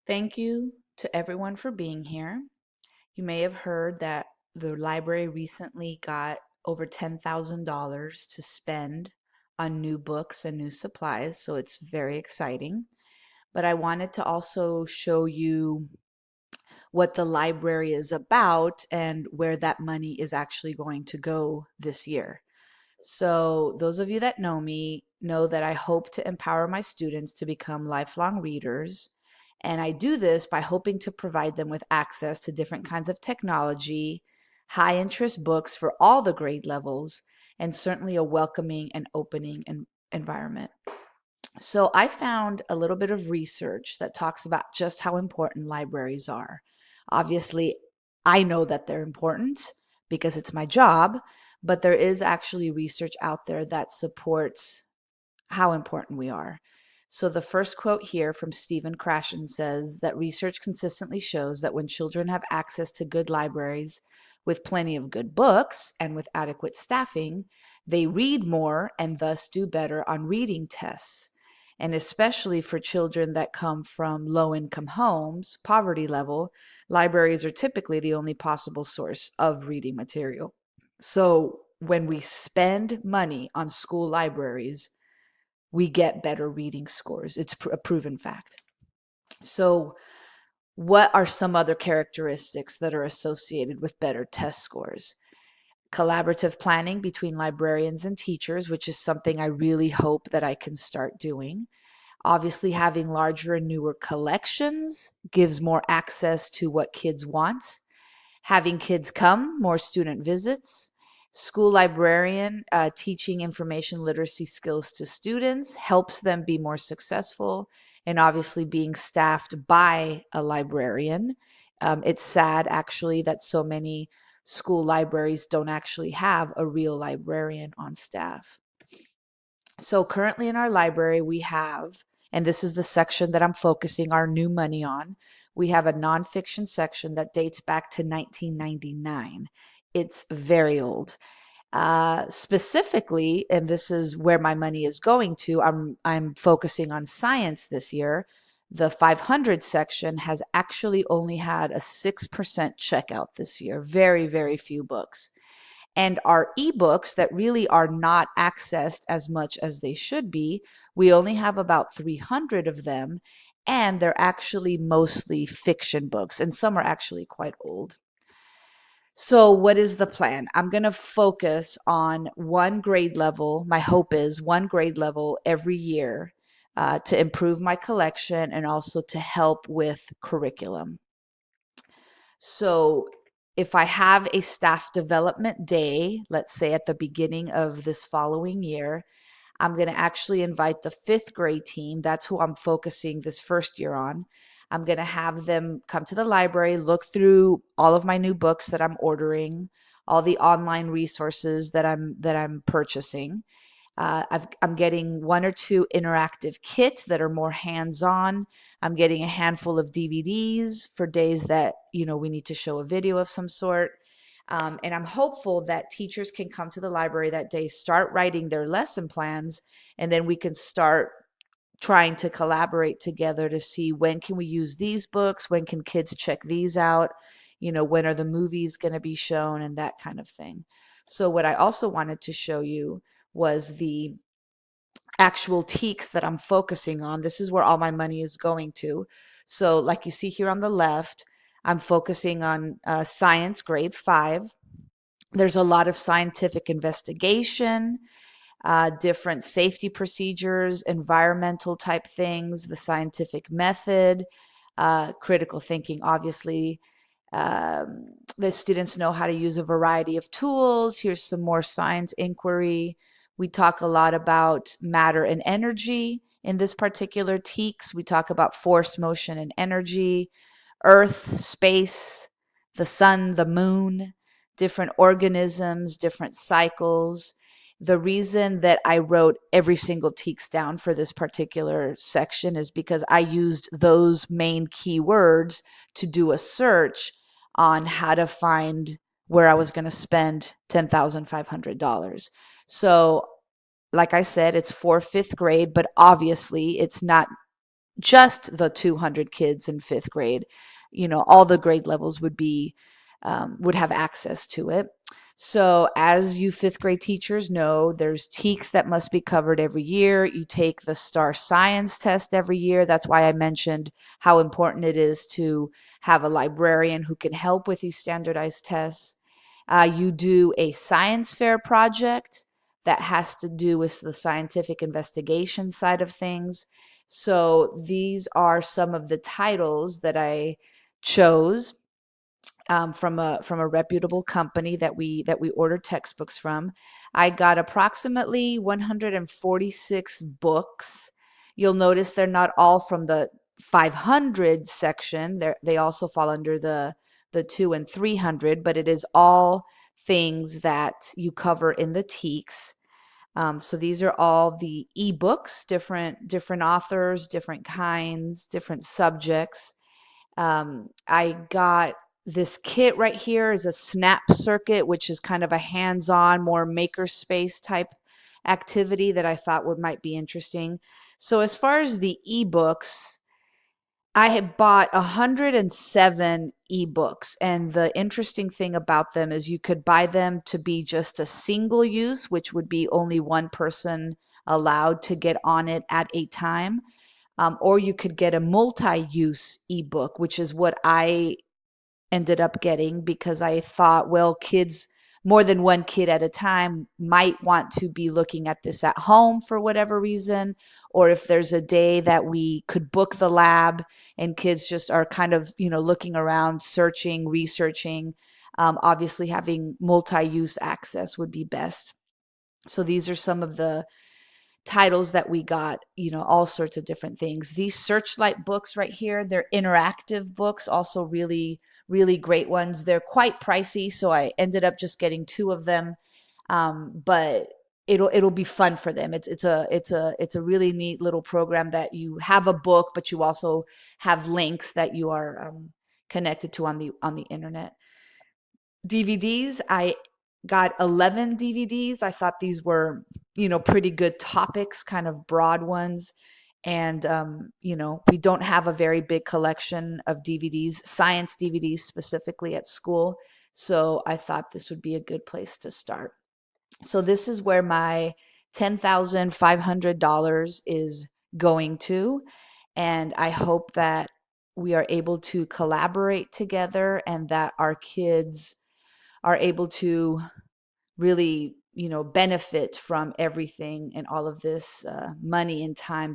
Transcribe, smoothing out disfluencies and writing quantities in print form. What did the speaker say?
Thank you to everyone for being here. You may have heard that the library recently got over $10,000 to spend on new books and new supplies, so it's very exciting. But I wanted to also show you what the library is about and where that money is actually going to go this year. So, those of you that know me know that I hope to empower my students to become lifelong readers. And I do this by hoping to provide them with access to different kinds of technology, high interest books for all the grade levels, and certainly a welcoming and opening environment. So, I found a little bit of research that talks about just how important libraries are. Obviously, I know that they're important because it's my job, but there is actually research out there that supports how important we are. So the first quote here from Stephen Krashen says that research consistently shows that when children have access to good libraries with plenty of good books and with adequate staffing, they read more and thus do better on reading tests. And especially for children that come from low income homes, poverty level, libraries are typically the only possible source of reading material. So when we spend money on school libraries, we get better reading scores. It's a proven fact. So, what are some other characteristics that are associated with better test scores? Collaborative planning between librarians and teachers, which is something I really hope that I can start doing. Obviously, having larger and newer collections gives more access to what kids want. Having kids come, more student visits. School librarian teaching information literacy skills to students helps them be more successful. And obviously, being staffed by a librarian. It's sad actually that so many school libraries don't actually have a real librarian on staff. So currently in our library, we have, and this is the section that I'm focusing our new money on, we have a nonfiction section that dates back to 1999. It's very old. Specifically, and this is where my money is going to, I'm focusing on science this year. The 500 section has actually only had a 6% checkout this year. Very, very few books. And our ebooks that really are not accessed as much as they should be, we only have about 300 of them, and they're actually mostly fiction books, and some are actually quite old. So, what is the plan? I'm going to focus on one grade level. My hope is one grade level every year to improve my collection and also to help with curriculum. So if I have a staff development day, let's say at the beginning of this following year, I'm going to actually invite the fifth grade team. That's who I'm focusing this first year on. I'm going to have them come to the library, look through all of my new books that I'm ordering, all the online resources that I'm purchasing. I'm getting one or two interactive kits that are more hands-on. I'm getting a handful of DVDs for days that, we need to show a video of some sort. And I'm hopeful that teachers can come to the library that day, start writing their lesson plans, and then we can start trying to collaborate together to see when can we use these books, when can kids check these out, when are the movies going to be shown and that kind of thing. So what I also wanted to show you was the actual teaks that I'm focusing on. This is where all my money is going to. So, like you see here on the left, I'm focusing on science grade 5. There's a lot of scientific investigation, different safety procedures, environmental type things, the scientific method, critical thinking, obviously. The students know how to use a variety of tools. Here's some more science inquiry. We talk a lot about matter and energy in this particular TEKS. We talk about force, motion, and energy, earth, space, the sun, the moon, different organisms, different cycles. The reason that I wrote every single TEKS down for this particular section is because I used those main keywords to do a search on how to find where I was going to spend $10,500. So, like I said, it's for fifth grade, but obviously it's not just the 200 kids in fifth grade. All the grade levels would have access to it. So, as you fifth grade teachers know, there's TEKS that must be covered every year. You take the STAR Science test every year. That's why I mentioned how important it is to have a librarian who can help with these standardized tests. You do a science fair project that has to do with the scientific investigation side of things. So these are some of the titles that I chose from a reputable company that we ordered textbooks from. I got approximately 146 books. You'll notice they're not all from the 500 section. They also fall under the 2 and 300, but it is all things that you cover in the TEKS. So these are all the ebooks, different authors, different kinds, different subjects. I got this kit right here is a snap circuit, which is kind of a hands-on, more makerspace type activity that I thought might be interesting. So as far as the ebooks, I had bought 107 ebooks, and the interesting thing about them is you could buy them to be just a single use, which would be only one person allowed to get on it at a time. Or you could get a multi-use ebook, which is what I ended up getting because I thought, well, kids, more than one kid at a time, might want to be looking at this at home for whatever reason. Or if there's a day that we could book the lab and kids just are kind of, looking around, searching, researching, obviously having multi use access would be best. So these are some of the titles that we got, all sorts of different things. These Searchlight books right here, they're interactive books, also really, really great ones. They're quite pricey, so I ended up just getting two of them. But it'll be fun for them. It's a really neat little program that you have a book, but you also have links that you are connected to on the internet. DVDs, I got 11 DVDs. I thought these were, pretty good topics, kind of broad ones. And, we don't have a very big collection of DVDs, science DVDs specifically at school. So I thought this would be a good place to start. So this is where my $10,500 is going to. And I hope that we are able to collaborate together and that our kids are able to really, benefit from everything and all of this money and time